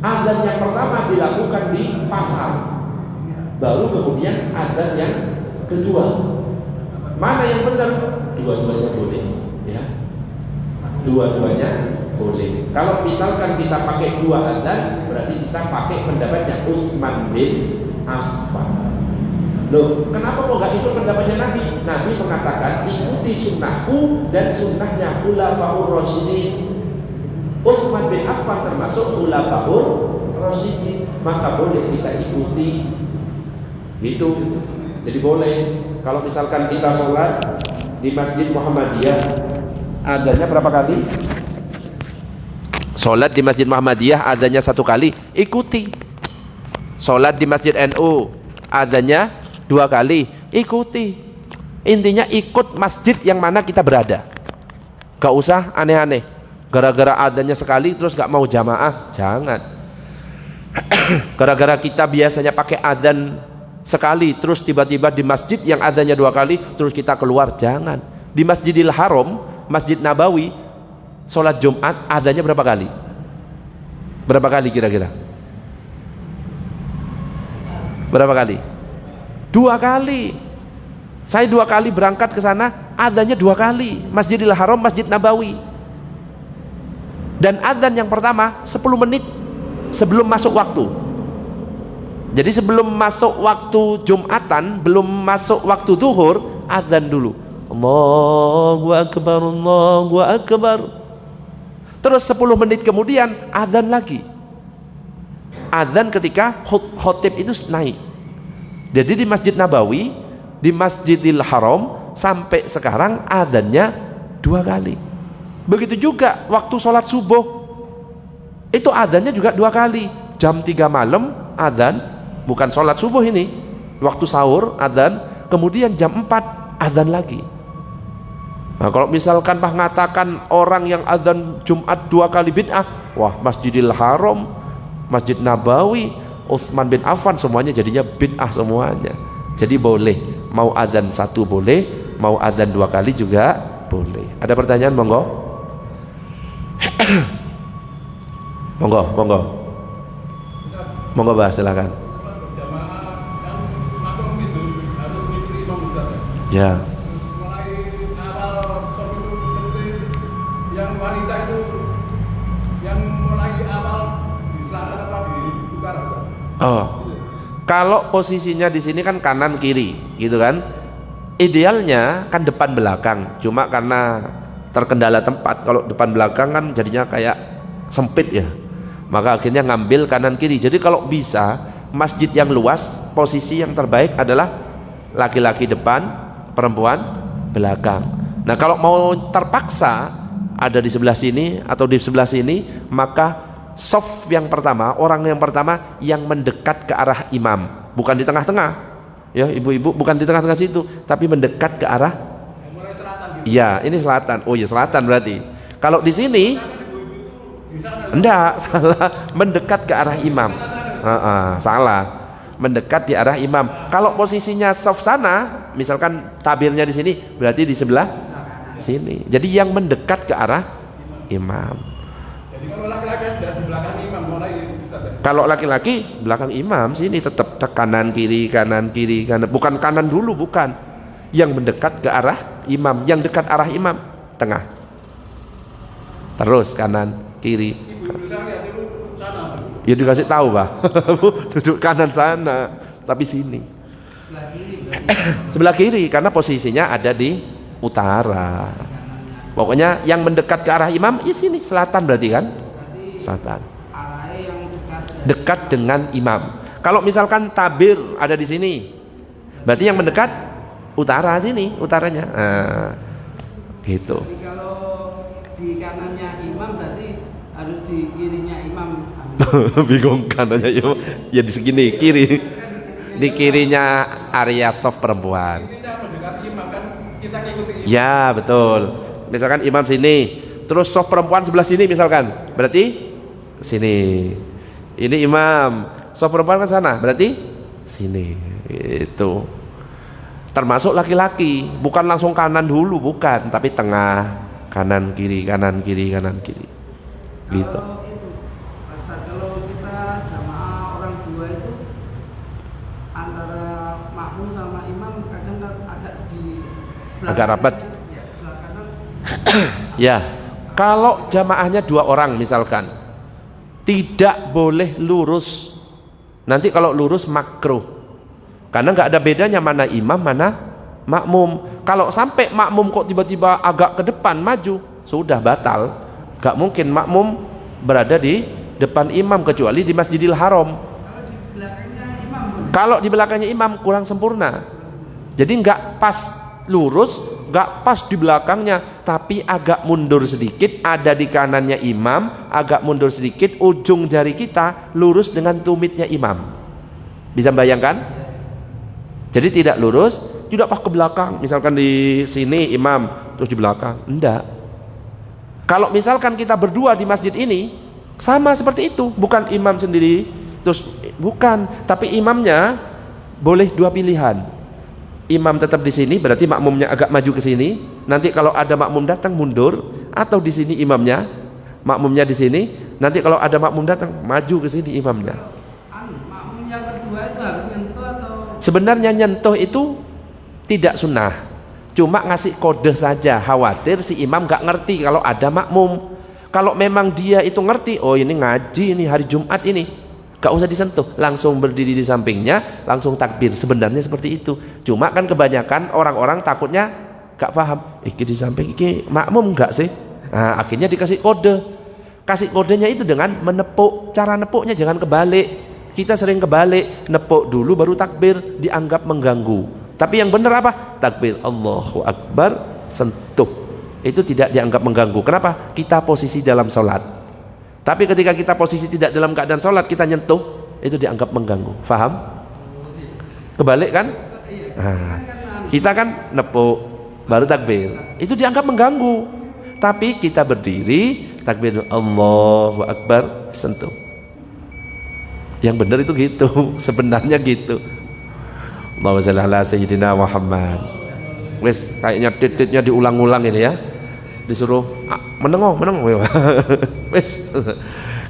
Azan yang pertama dilakukan di pasar, baru kemudian azan yang kedua. Mana yang benar? Dua-duanya boleh, ya. Dua-duanya boleh. Kalau misalkan kita pakai 2 azan, berarti kita pakai pendapatnya Utsman bin Affan. Loh, kenapa kok gak ikut pendapatnya Nabi? Nabi mengatakan ikuti sunnahku dan sunnahnya khulafaur rasyidin. Utsman bin Affan termasuk khulafaur rasyidin, maka boleh kita ikuti. Itu jadi boleh. Kalau misalkan kita sholat di Masjid Muhammadiyah, azannya berapa kali? Sholat di Masjid Muhammadiyah azannya 1 kali, ikuti. Sholat di Masjid NU azannya 2 kali, ikuti. Intinya ikut masjid yang mana kita berada. Gak usah aneh-aneh, gara-gara azannya sekali terus gak mau jamaah, jangan. Gara-gara kita biasanya pakai azan sekali terus tiba-tiba di masjid yang azannya 2 kali terus kita keluar, jangan. Di Masjidil Haram, Masjid Nabawi, sholat Jumat azannya berapa kali? Berapa kali kira-kira? Berapa kali? 2 kali. Saya 2 kali berangkat ke sana, azannya 2 kali. Masjidil Haram, Masjid Nabawi. Dan azan yang pertama 10 menit sebelum masuk waktu. Jadi sebelum masuk waktu Jumatan, belum masuk waktu zuhur, azan dulu. Allahu Akbar, Allahu Akbar. Terus 10 menit kemudian azan lagi. Azan ketika khotib itu naik. Jadi di Masjid Nabawi, di Masjidil Haram sampai sekarang azannya 2 kali. Begitu juga waktu sholat subuh, itu azannya juga 2 kali. Jam 3 malam azan, bukan sholat subuh ini, waktu sahur azan, kemudian jam 4 azan lagi. Nah, kalau misalkan mengatakan orang yang azan Jumat 2 kali bid'ah, wah, Masjidil Haram, Masjid Nabawi, Utsman bin Affan semuanya jadinya bid'ah semuanya. Jadi boleh, mau azan 1 boleh, mau azan 2 kali juga boleh. Ada pertanyaan, monggo? Monggo Mbak, silakan. Ya. Mulai awal sholat itu seperti yang wanita itu yang mulai awal di selatan apa di utara? Oh, kalau posisinya di sini kan kanan kiri, gitu kan? Idealnya kan depan belakang. Cuma karena terkendala tempat. Kalau depan belakang kan jadinya kayak sempit ya, maka akhirnya ngambil kanan kiri. Jadi kalau bisa masjid yang luas, posisi yang terbaik adalah laki-laki depan, perempuan belakang. Nah kalau mau terpaksa ada di sebelah sini atau di sebelah sini, maka soft yang pertama, orang yang pertama yang mendekat ke arah imam, bukan di tengah-tengah ya ibu-ibu, bukan di tengah-tengah situ, tapi mendekat ke arah, iya ini selatan. Oh ya selatan berarti. Kalau di sini enggak, salah, mendekat ke arah imam. Salah, mendekat di arah imam. Kalau posisinya soft sana, misalkan tabirnya di sini, berarti di sebelah sini. Jadi yang mendekat ke arah imam. Jadi kalau laki-laki ada di belakang imam, kalau laki-laki belakang imam sini tetap kanan kiri kanan, bukan kanan dulu, bukan. Yang mendekat ke arah imam, yang dekat arah imam tengah. Terus kanan kiri. Ya dikasih tahu Pak. Duduk kanan sana, tapi sini. Sebelah kiri karena posisinya ada di utara. Pokoknya yang mendekat ke arah imam, ya sini, selatan berarti kan? Selatan. Dekat dengan imam. Kalau misalkan tabir ada di sini, berarti yang mendekat utara sini, utaranya. Nah, gitu. Jadi kalau di kanannya imam berarti harus di kirinya imam. Bingung kanannya imam. Ya di segini, kiri. Di kirinya area soft perempuan. Ya betul. Misalkan imam sini, terus soft perempuan sebelah sini misalkan, berarti sini. Ini imam, soft perempuan kan sana, berarti sini. Itu. Termasuk laki-laki, bukan langsung kanan dulu, bukan, tapi tengah, kanan kiri, kanan kiri, kanan kiri. Gitu. Kalau itu, Ustaz, kalau kita jamaah orang dua itu antara makmum sama imam kadang agak di sebelah agak rapat. Ya, sebelah kanan. Ya, kalau jamaahnya 2 orang misalkan, tidak boleh lurus. Nanti kalau lurus makruh, karena nggak ada bedanya mana imam mana makmum. Kalau sampai makmum kok tiba-tiba agak ke depan maju, sudah batal. Nggak mungkin makmum berada di depan imam kecuali di Masjidil Haram. Kalau di belakangnya imam, Kalau di belakangnya imam kurang sempurna. Jadi nggak pas lurus, nggak pas di belakangnya, tapi agak mundur sedikit, ada di kanannya imam, agak mundur sedikit, ujung jari kita lurus dengan tumitnya imam. Bisa bayangkan? Jadi tidak lurus, tidak pas ke belakang, misalkan di sini imam terus di belakang, enggak. Kalau misalkan kita berdua di masjid ini, sama seperti itu, bukan imam sendiri terus, bukan, tapi imamnya boleh 2 pilihan. Imam tetap di sini, berarti makmumnya agak maju ke sini. Nanti kalau ada makmum datang mundur, atau di sini imamnya, makmumnya di sini. Nanti kalau ada makmum datang maju ke sini imamnya. makmum yang kedua itu harus nyentuh atau? Sebenarnya nyentuh itu tidak sunnah, cuma ngasih kode saja, khawatir si imam nggak ngerti kalau ada makmum. Kalau memang dia itu ngerti, oh ini ngaji, ini hari Jumat ini, gak usah disentuh, langsung berdiri di sampingnya, langsung takbir. Sebenarnya seperti itu, cuma kan kebanyakan orang-orang takutnya gak paham, iki di samping iki makmum enggak sih. Nah, akhirnya dikasih kode. Kasih kodenya itu dengan menepuk. Cara nepuknya jangan kebalik. Kita sering kebalik, nepuk dulu baru takbir, dianggap mengganggu. Tapi yang benar apa? Takbir Allahu Akbar, sentuh. Itu tidak dianggap mengganggu. Kenapa? Kita posisi dalam sholat. Tapi ketika kita posisi tidak dalam keadaan sholat, kita nyentuh, itu dianggap mengganggu. Faham? Kebalik kan? Nah, kita kan nepuk baru takbir, itu dianggap mengganggu. Tapi kita berdiri, takbir Allahu Akbar, sentuh. Yang benar itu gitu, sebenarnya gitu. Allahumma shalli ala sayyidina Muhammad. Wes kayaknya titiknya diulang-ulang ini ya. Disuruh menengok. Wes.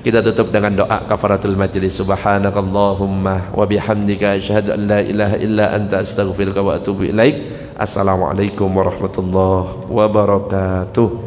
Kita tutup dengan doa kafaratul majlis. Subhanakallahumma wa bihamdika asyhadu an la ilaha illa anta astaghfiruka wa atubu ilaik. Assalamualaikum warahmatullahi wabarakatuh.